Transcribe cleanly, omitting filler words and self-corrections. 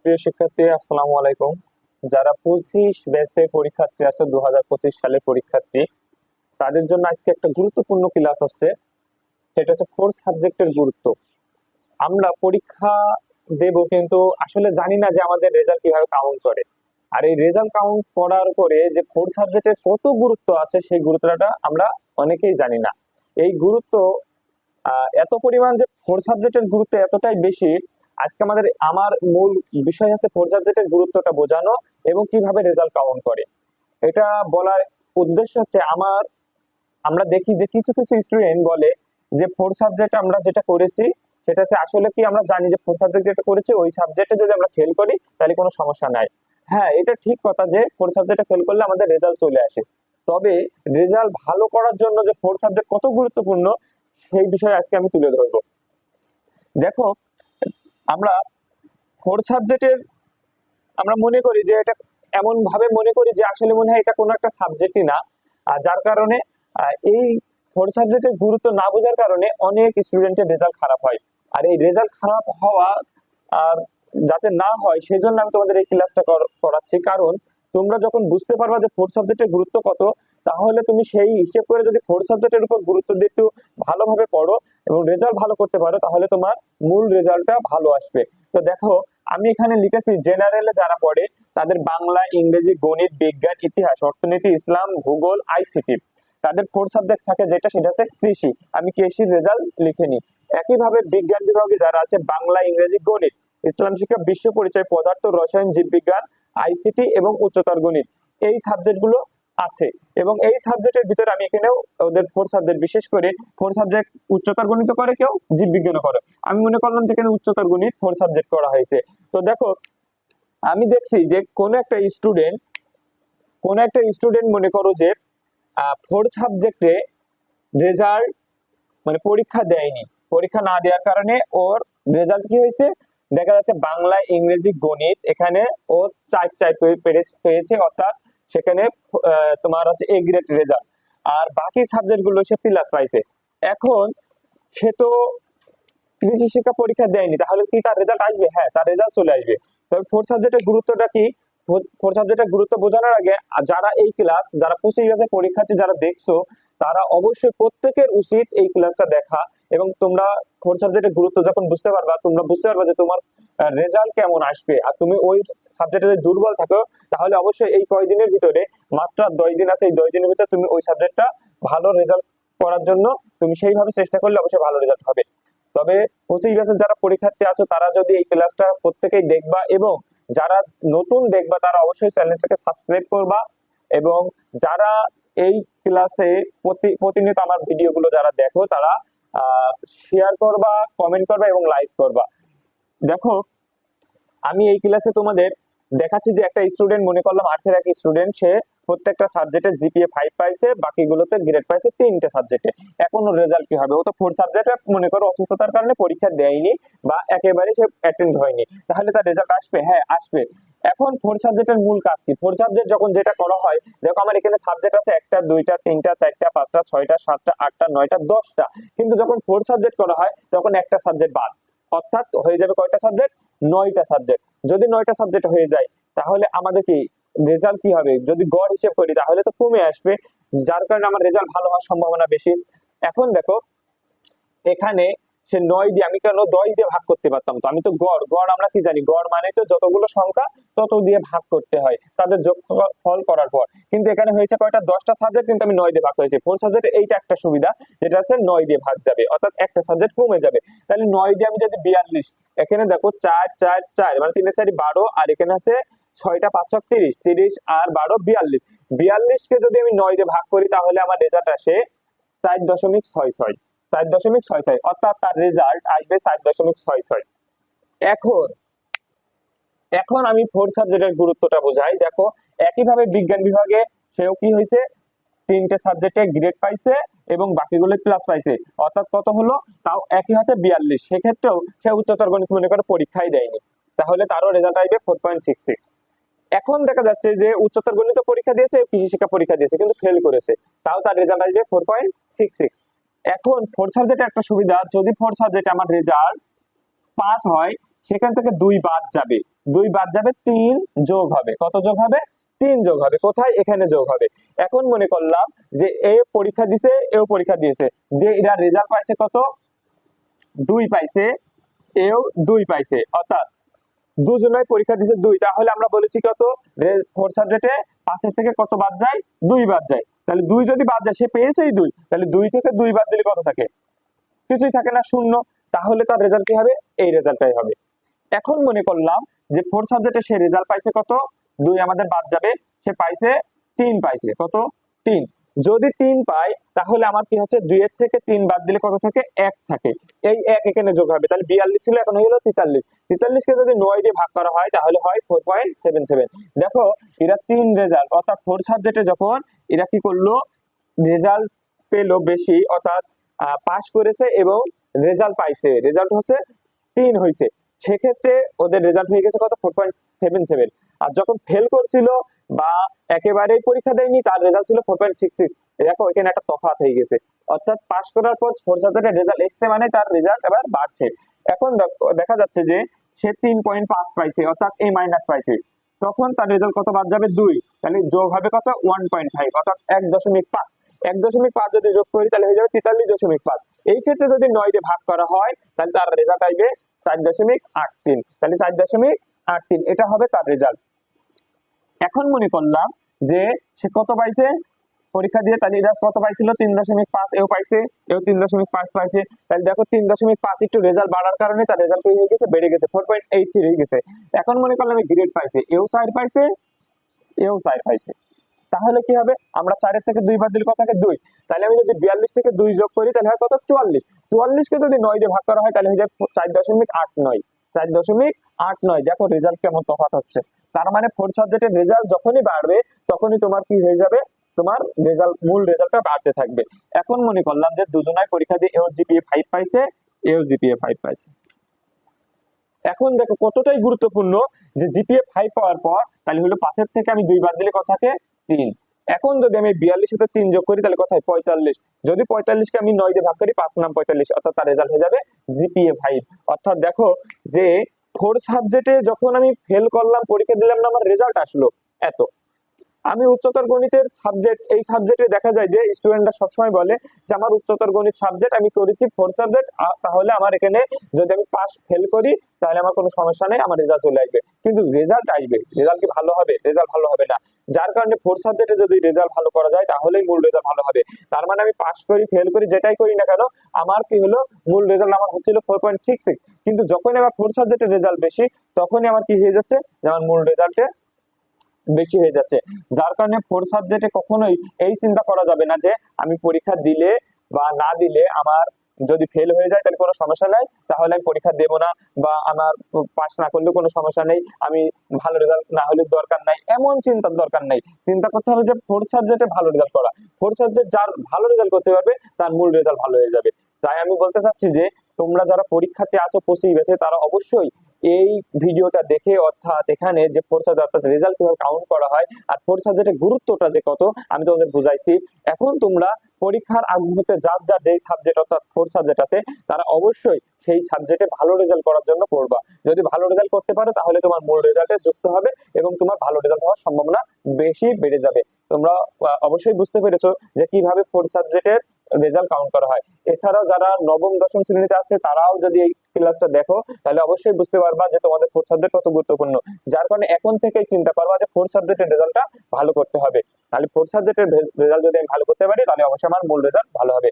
প্রিয় শিক্ষার্থী, আসসালামু আলাইকুম। যারা 25 ব্যাচে পরীক্ষার্থী আছে, 2025 সালের পরীক্ষার্থী, তাদের জন্য আজকে একটা গুরুত্বপূর্ণ ক্লাস আছে। সেটা হচ্ছে 4 সাবজেক্টের গুরুত্ব। আমরা পরীক্ষা দেব, কিন্তু আসলে জানি না যে আমাদের রেজাল্ট কিভাবে কাউন্ট করে। আর এই রেজাল্ট কাউন্ট করার পরে যে 4 সাবজেক্টের কত গুরুত্ব আছে, সেই গুরুত্বটা আমরা অনেকেই জানি না। এই গুরুত্ব এত পরিমাণ যে 4 সাবজেক্টের গুরুত্ব এতটাই বেশি। আজকে আমার মূল বিষয় হচ্ছে 4 সাবজেক্টের গুরুত্বটা বোঝানো এবং কিভাবে রেজাল্ট কাউন্ট করে। এটা বলার উদ্দেশ্য হচ্ছে আমরা দেখি যে কিছু কিছু স্টুডেন্ট বলে যে 4 সাবজেক্ট আমরা যেটা করেছি সেটা হচ্ছে আসলে কি, আমরা জানি যে 4 সাবজেক্ট যেটা করেছি ওই সাবজেক্টে যদি আমরা ফেল করি তাহলে কোনো সমস্যা নাই। হ্যাঁ, এটা ঠিক কথা যে 4 সাবজেক্টে ফেল করলে আমাদের রেজাল্ট চলে আসে। তবে রেজাল্ট ভালো করার জন্য যে 4 সাবজেক্ট কত গুরুত্বপূর্ণ, সেই বিষয়ে আজকে আমি তুলে ধরবো। দেখো, আমরা 4 সাবজেক্টের আমরা মনে করি যে এটা, এমন ভাবে মনে করি যে আসলে মনে হয় এটা কোনো একটা সাবজেক্টই না। আর যার কারণে এই 4 সাবজেক্টের গুরুত্ব না বোঝার কারণে অনেক স্টুডেন্টের রেজাল্ট খারাপ হয়। আর এই রেজাল্ট খারাপ হওয়া আর যাতে না হয় সেজন্য আমি তোমাদের এই ক্লাসটা করাচ্ছি। কারণ তোমরা যখন বুঝতে পারবা যে 4 সাবজেক্টের গুরুত্ব কত, তাহলে তুমি সেই হিসেব করে যদি 4 সাবজেক্টের উপর গুরুত্ব দিয়ে একটু ভালোভাবে পড়ো এবং রেজাল্ট ভালো করতে পারো, তাহলে তোমার মূল রেজাল্টটা ভালো আসবে। তো দেখো, আমি এখানে লিখেছি জেনারেলে যারা পড়ে তাদের বাংলা, ইংরেজি, গণিত, বিজ্ঞান, ইতিহাস, অর্থনীতি, ইসলাম, ভূগোল, আইসিটি, তাদের 4 সাবজেক্ট থাকে, সেটা হচ্ছে কৃষি। আমি কৃষির রেজাল্ট লিখে নিই। একইভাবে বিজ্ঞান বিভাগে যারা আছে বাংলা, ইংরেজি, গণিত, ইসলাম শিক্ষা, বিশ্ব পরিচয়, পদার্থ, রসায়ন, জীববিজ্ঞান, আইসিটি এবং উচ্চতর গণিত, এই সাবজেক্টগুলো আছে। এবং এই সাবজেক্টের ভিতরে আমি এখানেও ওদের 4 সাবজেক্ট, বিশেষ করে 4 সাবজেক্ট উচ্চতর গণিত করে, কেউ জীববিজ্ঞানও করে। আমি মনে করলাম যেখানে উচ্চতর গণিত 4 সাবজেক্ট করা হয়েছে। তো দেখো, আমি দেখছি যে কোন একটা স্টুডেন্ট মনে করো যে 4 সাবজেক্টে রেজাল্ট, মানে পরীক্ষা দেয়নি। পরীক্ষা না দেওয়ার কারণে ওর রেজাল্ট কি হয়েছে, দেখা যাচ্ছে বাংলা, ইংরেজি, গণিত এখানে ও 4 পেয়েছে, অর্থাৎ সেখানে তোমার হচ্ছে এ গ্রেড রেজাল্ট। আর বাকি সাবজেক্ট গুলো সে প্লাস পাইছে। এখন সে তো কৃষি শিক্ষা পরীক্ষা দেয়নি, তাহলে কি তার রেজাল্ট আসবে? হ্যাঁ, তার রেজাল্ট চলে আসবে। তবে 4 সাবজেক্টের গুরুত্বটা কি, 4 সাবজেক্টের গুরুত্ব বোঝানোর আগে যারা এই ক্লাস, যারা 25 ব্যাচের পরীক্ষার্থী যারা দেখছো, তারা অবশ্যই প্রত্যেকের উচিত এই ক্লাসটা দেখা। এবং তোমরা 4 সাবজেক্টের গুরুত্ব যখন বুঝতে পারবা, তোমরা বুঝতে পারবা যে তোমার রেজাল্ট কেমন আসবে। আর তুমি ওই সাবজেক্টে যদি দুর্বল থাকো, তাহলে অবশ্যই এই কয়দিনের ভিতরে, মাত্র 10 দিন আছে, এই 10 দিনের ভিতরে তুমি ওই সাবজেক্টটা ভালো রেজাল্ট করার জন্য তুমি সেইভাবে চেষ্টা করলে অবশ্যই ভালো রেজাল্ট হবে। তবে 25 ব্যাচের যারা পরীক্ষার্থী আছো, তারা যদি এই ক্লাসটা প্রত্যেকেই দেখবা, এবং যারা নতুন দেখবা তারা অবশ্যই চ্যানেলটাকে সাবস্ক্রাইব করবা। এবং যারা এই ক্লাসে প্রতিনিয়ত আমার ভিডিওগুলো যারা দেখো, তারা শেয়ার করবা, কমেন্ট করবা এবং লাইক করবা। দেখো, আমি এই ক্লাসে তোমাদের দেখাচ্ছি যে একটা স্টুডেন্ট, মনে করলাম আর্টসের এক স্টুডেন্ট, সে প্রত্যেকটা সাবজেক্টে জিপিএ 5 পাইছে, বাকিগুলোতে গ্রেড পাইছে 3টে সাবজেক্টে। এখন ওর রেজাল্ট কি হবে? ও তো 4 সাবজেক্টে মনে করো অসুস্থতার কারণে পরীক্ষা দেয়নি বা একেবারে সে অ্যাটেন্ড হয়নি, তাহলে তার রেজাল্ট আসবে? হ্যাঁ, আসবে। এখন 4 সাবজেক্টের মূল কাজ কি? 4 সাবজেক্ট যখন যেটা করা হয়, দেখো আমার এখানে সাবজেক্ট আছে 1টা, 2টা, 3টা, 4টা, 5টা, 6টা, 7টা, 8টা, 9টা, 10টা। কিন্তু যখন 4 সাবজেক্ট করা হয় তখন একটা সাবজেক্ট বাদ, অর্থাৎ হয়ে যাবে কয়টা সাবজেক্ট? 9টা সাবজেক্ট। যদি 9টা সাবজেক্ট হয়ে যায়, তাহলে আমাদের কি রেজাল্ট কি হবে? যদি গড় হিসেব করি তাহলে তো কমে আসবে, যার কারণে আমার রেজাল্ট ভালো হওয়ার সম্ভাবনা বেশি। এখন দেখো, এখানে সে 9 দিয়ে, আমি কেন 10 দিয়ে ভাগ করতে পারতাম? তো আমি তো গড় গড় আমরা কি জানি, গড় মানে তো যতগুলো সংখ্যা তত দিয়ে ভাগ করতে হয় তাদের যোগফল করার পর। কিন্তু এখানে হয়েছে কয়টা? 10টা সাবজেক্ট, কিন্তু আমি 9 দিয়ে ভাগ করেছি। 4 সাবজেক্টে এইটা একটা সুবিধা, যেটা আছে 9 দিয়ে ভাগ যাবে, অর্থাৎ একটা সাবজেক্ট কমে যাবে। তাহলে 9 দিয়ে আমি যদি 42, এখানে দেখো 4 4 4 মানে 3 4 12, আর এখানে আছে 6টা 5 30, 30 আর 12 42। 42 কে যদি আমি 9 দিয়ে ভাগ করি, তাহলে আমার রেজাল্ট আসে 4.66। 4.66, অর্থাৎ তার রেজাল্ট আসবে 4.66। এখন এখন আমি 4 সাবজেক্টের গুরুত্বটা বোঝাই। দেখো, একইভাবে বিজ্ঞান বিভাগে সেও কি হয়েছে, 3টে সাবজেক্টে গ্রেড পাইছে এবং বাকিগুলো প্লাস পাইছে, অর্থাৎ কত হলো? তাও একই হাতে 42। সেক্ষেত্রেও সে উচ্চতর গণিত মনে করে পরীক্ষাই দেয়নি, তাহলে তারও রেজাল্ট আসবে 4.66। এখন দেখা যাচ্ছে যে উচ্চতর গণিত পরীক্ষা দিয়েছে, কৃষি শিক্ষা পরীক্ষা দিয়েছে, কিন্তু ফেল করেছে, তাও তার রেজাল্ট আসবে 4.66। এখন 4 সাবজেক্টে একটা সুবিধা, যদি 4 সাবজেক্টে আমার রেজাল্ট পাস হয়, সেখান থেকে 2 বাদ যাবে। 2 বাদ যাবে, 3 যোগ হবে। কত যোগ হবে? 3 যোগ হবে। কোথায়? এখানে যোগ হবে। এখন মনে করলাম যে এ পরীক্ষা দিছে, এও পরীক্ষা দিয়েছে, যে এরা রেজাল্ট পাইছে কত? 2 পাইছে, এও 2 পাইছে, অর্থাৎ দুজনেই পরীক্ষা দিছে 2। তাহলে আমরা বলেছি কত? ফোর্থ সাবজেক্টে 5 এর থেকে কত বাদ যায়? 2 বাদ যায়। তাহলে 2 যদি বাদ যায়, সে পেয়েছেই 2, তাহলে 2 থেকে 2 বাদ দিলে কত থাকে? কিছুই থাকে না, 0। তাহলে তার রেজাল্ট কি হবে? এই রেজাল্টটাই হবে। এখন মনে করলাম যে ফোর্থ সাবজেক্টে সে রেজাল্ট পাইছে কত? 2 আমাদের বাদ যাবে, সে পাইছে 3 পাইছে। কত? 3। যদি 3 পাই, তাহলে আমার কি হচ্ছে? 2 এর থেকে 3 বাদ দিলে কত থাকে? 1 থাকে। এই 1 এখানে যোগ হবে। তাহলে 42 ছিল, এখন হয়ে গেল 43। 43 কে যদি 9 দিয়ে ভাগ করা হয়, তাহলে হয় 4.77। দেখো, এরা 3 রেজাল্ট, অর্থাৎ ফোর্থ সাবজেক্টে যখন এরা কি করলো? রেজাল্ট পেলো বেশি, অর্থাৎ পাস করেছে এবং রেজাল্ট পাইছে, রেজাল্ট হচ্ছে 3 হয়েছে, সেক্ষেত্রে ওদের রেজাল্ট হয়ে গেছে কত? 4.77। আর যখন ফেল করছিল বা একেবারেই পরীক্ষা দেয়নি, তার রেজাল্ট ছিল 4.66। দেখো, এখানে একটা তফাৎ হয়ে গেছে, অর্থাৎ পাস করার পর ফোর্থ সাবজেক্টের রেজাল্ট এসছে মানে তার রেজাল্ট এবার বাড়ছে। এখন দেখা যাচ্ছে যে সে 3.5 পাইছে, অর্থাৎ এ মাইনাস পাইছে, তখন তার রেজাল্ট কত বাদ যাবে? 2। তাহলে যোগ হবে কত? 1.5, অর্থাৎ 1.5। 1.5 যদি যোগ করি, তাহলে হয়ে যাবে 43.5। এই ক্ষেত্রে যদি 9 দিয়ে ভাগ করা হয়, তাহলে তার রেজাল্ট আসবে 4.83। তাহলে 4.83 এটা হবে তার রেজাল্ট। এখন মনে করলাম যে সে কত পাইছে পরীক্ষা দিয়ে, তাহলে এরা কত পাইছিল? 3.5। এও পাইছে, এও 3.5 পাইছে। তাহলে দেখো, 3.5 একটু রেজাল্ট বাড়ার কারণে তার রেজাল্ট হয়ে গেছে, বেড়ে গেছে, 4.83 হয়ে গেছে। এখন মনে করলাম গ্রেড পাইছে, এও 4 পাইছে, এও 4 পাইছে। তাহলে কি হবে? আমরা 4 এর থেকে 2 বাদ দিলে কত থাকে? 2। তাহলে আমি যদি 42 থেকে 2 যোগ করি, তাহলে হয় কত? 44। 44 কে যদি 9 দিয়ে ভাগ করা হয়, তাহলে হয়ে যায় 4.89। 4.89। দেখো রেজাল্ট কেমন তফাৎ হচ্ছে। তার মানে ফোর্থ সাবজেক্টের রেজাল্ট যখনই বাড়বে, তখনই তোমার কি হয়ে যাবে? তোমার রেজাল্ট, মূল রেজাল্টটা বাড়তে থাকবে। এখন মনে করলাম যে দুজনাই পরীক্ষা দিয়ে এও জিপিএ 5 পাইছে, এও জিপিএ 5 পাইছে। এখন দেখো কতটাই গুরুত্বপূর্ণ যে জিপিএ 5 পাওয়ার পর তাহলে হলো 5 এর থেকে আমি 2 বাদ দিলে কত থাকে? 3। এখন যদি আমি 42 সাথে 3 যোগ করি, তাহলে কত হয়? 45। যদি 45 কে আমি 9 দিয়ে ভাগ করি, 5 নাম 45, অর্থাৎ তার রেজাল্ট হয়ে যাবে জিপিএ 5। অর্থাৎ দেখো যে ফোর্থ সাবজেক্টে যখন আমি ফেল করলাম, পরীক্ষা দিলাম না, আমার রেজাল্ট আসলো এত। আমি উচ্চতর গণিতের সাবজেক্ট, এই সাবজেক্টে দেখা যায় যে স্টুডেন্টরা সবসময় বলে যে আমার উচ্চতর গণিত সাবজেক্ট, আমি করেছি ফোর্থ সাবজেক্ট, তাহলে আমার এখানে যদি আমি পাস ফেল করি, তাহলে আমার কোনো সমস্যা নেই, আমার রেজাল্ট চলে আসবে। কিন্তু রেজাল্ট আসবে, রেজাল্ট কি ভালো হবে? রেজাল্ট ভালো হবে না। যার কারণে ফোর্থ সাবজেক্টে যদি রেজাল্ট ভালো করা যায়, তাহলেই মূল রেজাল্ট ভালো হবে। তার মানে আমি পাস করি, ফেল করি, যেটাই করি না কেন, আমার কি হলো? মূল রেজাল্ট আমার হচ্ছিল 4.66। কিন্তু যখন আমার ফোর্থ সাবজেক্টের রেজাল্ট বেশি, তখনই আমার কি হয়ে যাচ্ছে? যে আমার মূল রেজাল্টে বেশি হয়ে যাচ্ছে। যার কারণে ফোর্থ সাবজেক্টে কখনোই এই চিন্তা করা যাবে না যে আমি পরীক্ষা দিলে বা না দিলে আমার যদি ফেল হয়ে যায় তাহলে কোনো সমস্যা নাই, তাহলে আমি পরীক্ষা দেব না, বা আমার পাস না করলে কোনো সমস্যা নেই, আমি ভালো রেজাল্ট না হলে দরকার নাই, এমন চিন্তার দরকার নাই। চিন্তা করতে হবে যে ফোর্থ সাবজেক্টে ভালো রেজাল্ট করা। ফোর্থ সাবজেক্ট যার ভালো রেজাল্ট করতে পারবে, তার মূল রেজাল্ট ভালো হয়ে যাবে। তাই আমি বলতে চাচ্ছি যে তোমরা যারা পরীক্ষাতে আছো 25 ব্যাচে, তারা অবশ্যই এই ভিডিওটা দেখে, অর্থাৎ এখানে যে ফোর্থ সাবজেক্ট অর্থাৎ রেজাল্ট কিভাবে কাউন্ট করা হয় আর ফোর্থ সাবজেক্টের গুরুত্বটা যে কত, আমি তোমাদের বুঝাইছি। এখন তোমরা পরীক্ষার আগ মুহূর্তে যার যার যেই সাবজেক্ট অর্থাৎ ফোর্থ সাবজেক্ট আছে, তারা অবশ্যই সেই সাবজেক্টে ভালো রেজাল্ট করার জন্য পড়বা। যদি ভালো রেজাল্ট করতে পারো, তাহলে তোমার মূল রেজাল্টে যুক্ত হবে এবং তোমার ভালো রেজাল্ট হওয়ার সম্ভাবনা বেশি বেড়ে যাবে। তোমরা অবশ্যই বুঝতে পেরেছো যে কিভাবে ফোর্থ সাবজেক্টের রেজাল্ট কাউন্ট করা হয়। এছাড়াও যারা নবম দশম শ্রেণীতে আছে, তারাও যদি এই ক্লাসটা দেখো, তাহলে অবশ্যই বুঝতে পারবা যে তোমাদের ফোর্থ সাবজেক্ট কত গুরুত্বপূর্ণ। যার কারণে এখন থেকেই চিন্তা করবা যে ফোর্থ সাবজেক্টের রেজাল্টটা ভালো করতে হবে। তাহলে ফোর্থ সাবজেক্টের রেজাল্ট যদি আমি ভালো করতে পারি, তাহলে অবশ্যই আমার মূল রেজাল্ট ভালো হবে।